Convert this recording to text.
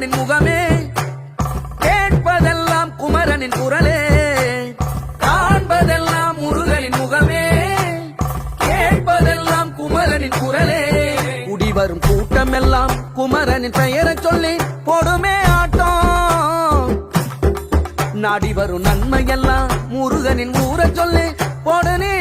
குமரனின் முகமே, கேட்பதெல்லாம் குமரனின் குரலே, காண்பதெல்லாம் முருகனின் முகமே, கேட்பதெல்லாம் குமரனின் குரலே. குடி வரும் கூட்டமெல்லாம் குமரனின் பெயரை சொல்லி போடுமே ஆட்டம். நாடி வரும் நன்மையெல்லாம் முருகனின் ஊரை சொல்லி போடுனே